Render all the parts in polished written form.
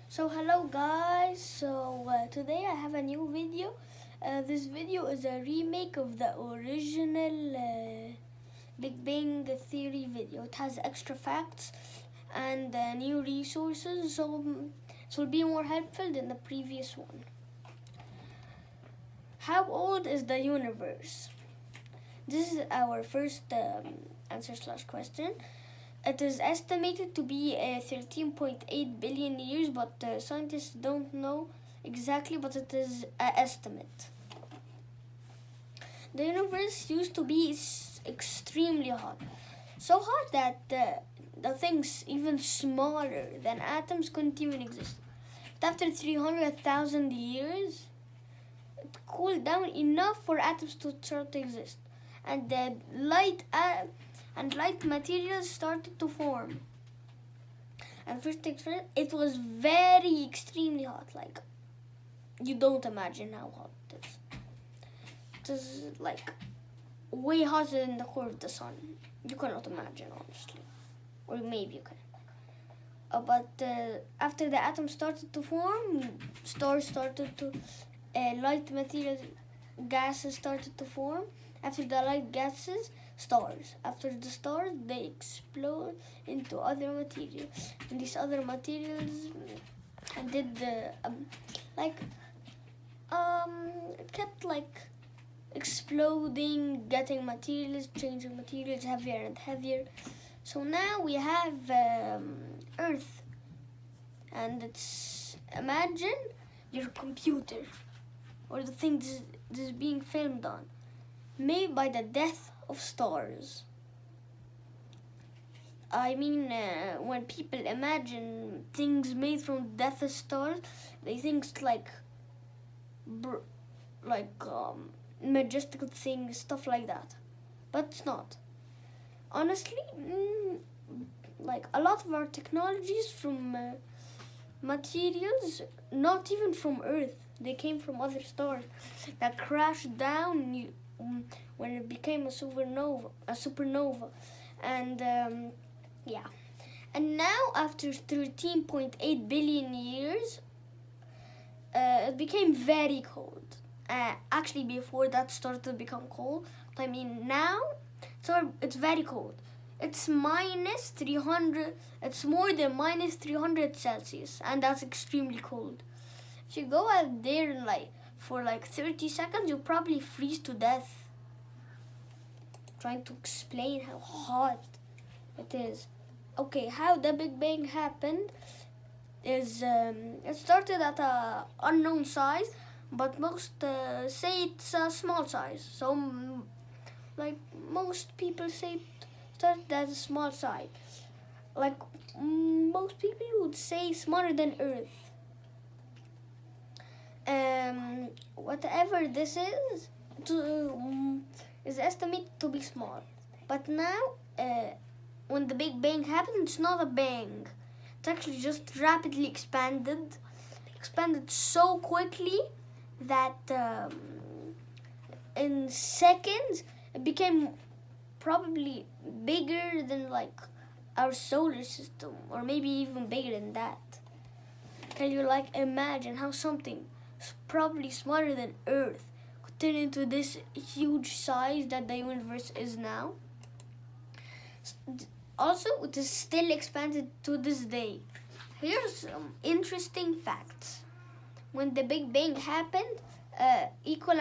So hello guys, today I have a new video. This video is a remake of the original Big Bang Theory video. It has extra facts and new resources, so it will be more helpful than the previous one. How old is the universe? This is our first answer/question. It is estimated to be 13.8 billion years, but scientists don't know exactly, but it is an estimate. The universe used to be extremely hot. So hot that the things even smaller than atoms couldn't even exist. But after 300,000 years, it cooled down enough for atoms to start to exist. And the light materials started to form. And first things first, it was very extremely hot. Like, you don't imagine how hot it is. It is like way hotter than the core of the sun. You cannot imagine, honestly. Or maybe you can. But after the atoms started to form, stars started to, light materials, gases started to form. After the light gases, stars. After the stars, they explode into other materials. And these other materials did it kept like exploding, getting materials, changing materials heavier and heavier. So now we have Earth, and imagine your computer or the thing this is being filmed on, made by the death of stars. I mean, when people imagine things made from the death of stars, they think it's like majestical things, stuff like that. But it's not. Honestly, like a lot of our technologies from materials, not even from Earth. They came from other stars that crashed down when it became a supernova, and and now after 13.8 billion years, it became very cold. Actually, before that started to become cold, I mean now, it's very cold. It's minus 300. It's more than minus 300 Celsius, and that's extremely cold. If you go out there and for 30 seconds, you'll probably freeze to death. Trying to explain how hot it is. Okay, how the Big Bang happened is it started at an unknown size, but most say it's a small size. So, most people say it started at a small size. Most people would say smaller than Earth. Whatever this is estimated to be small. But now, when the Big Bang happened, it's not a bang. It's actually just rapidly expanded so quickly that in seconds it became probably bigger than our solar system, or maybe even bigger than that. Can you imagine how something probably smaller than Earth could turn into this huge size that the universe is now? Also, it is still expanded to this day. Here's some interesting facts. When the Big Bang happened, equal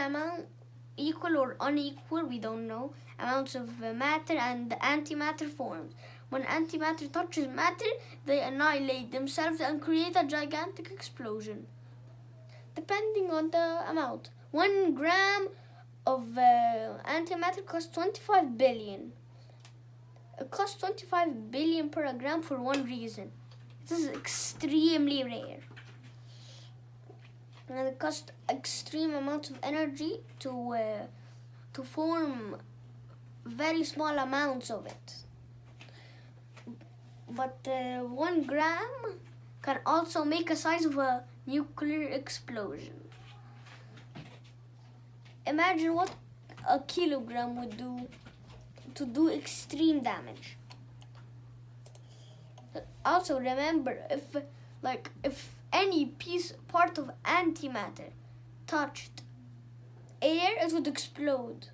or unequal, we don't know, amounts of matter and antimatter formed. When antimatter touches matter, they annihilate themselves and create a gigantic explosion. Depending on the amount. 1 gram of antimatter costs 25 billion. It costs 25 billion per gram for one reason. It is extremely rare. And it costs extreme amounts of energy to form very small amounts of it. But 1 gram can also make a size of a nuclear explosion. Imagine what a kilogram would do to do extreme damage. Also remember, if any part of antimatter touched air, it would explode.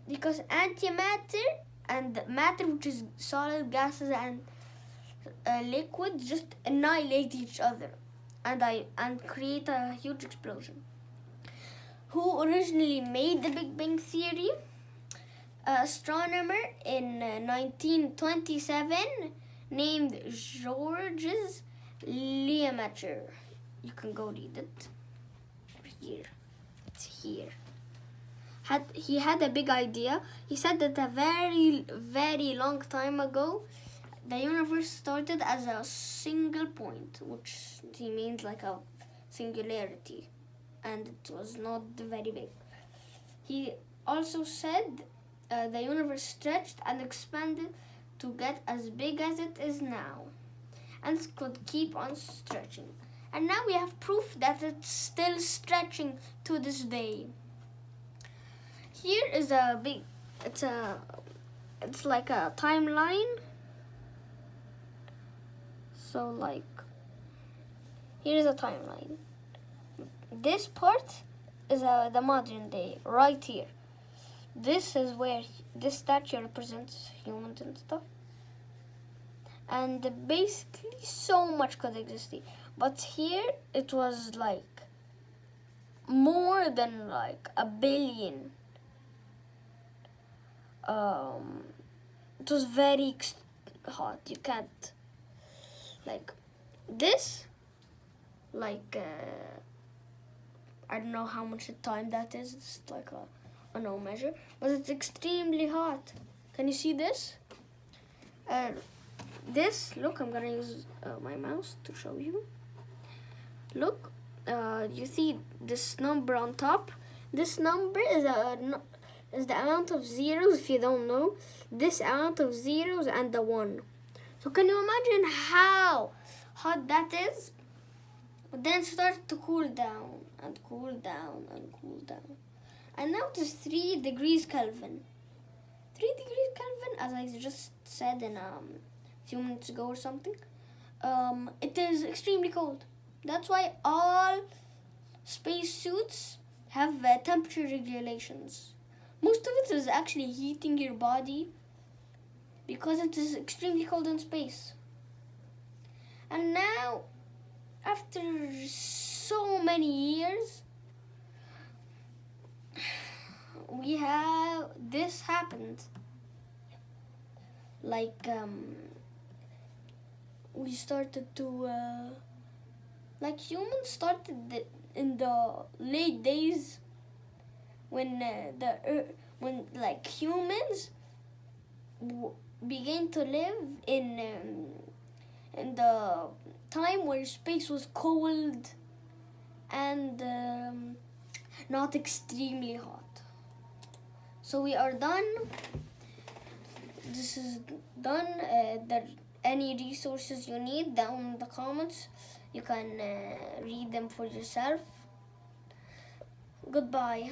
Because antimatter and matter, which is solid, gases, and liquids, just annihilate each other and create a huge explosion. Who originally made the Big Bang Theory? Astronomer in 1927 named Georges Lemaitre. You can go read it. Here. It's here. He had a big idea. He said that a very, very long time ago, the universe started as a single point, which he means like a singularity, and it was not very big. He also said the universe stretched and expanded to get as big as it is now, and it could keep on stretching. And now we have proof that it's still stretching to this day. Here is it's like a timeline. So like, here's a timeline. This part is the modern day, right here. This is where this statue represents humans and stuff. And basically so much could exist here. But here it was like more than like a billion. It was very hot. You can't, like, this, like, I don't know how much time that is. It's like a no measure, but it's extremely hot. Can you see this? This, look, I'm gonna use my mouse to show you. Look, you see this number on top? This number is the amount of zeros, if you don't know. This amount of zeros and the 1. So can you imagine how hot that is? But then it started to cool down and cool down and cool down. And now it is 3 degrees Kelvin. 3 degrees Kelvin, as I just said in a few minutes ago or something. It is extremely cold. That's why all spacesuits have temperature regulations. Most of it is actually heating your body because it is extremely cold in space. And now, after so many years, this happened. Like, we started to, like, humans started in the late days when like humans began to live in the time where space was cold and not extremely hot. So we are done. This is done. Any resources you need down in the comments, you can read them for yourself. Goodbye.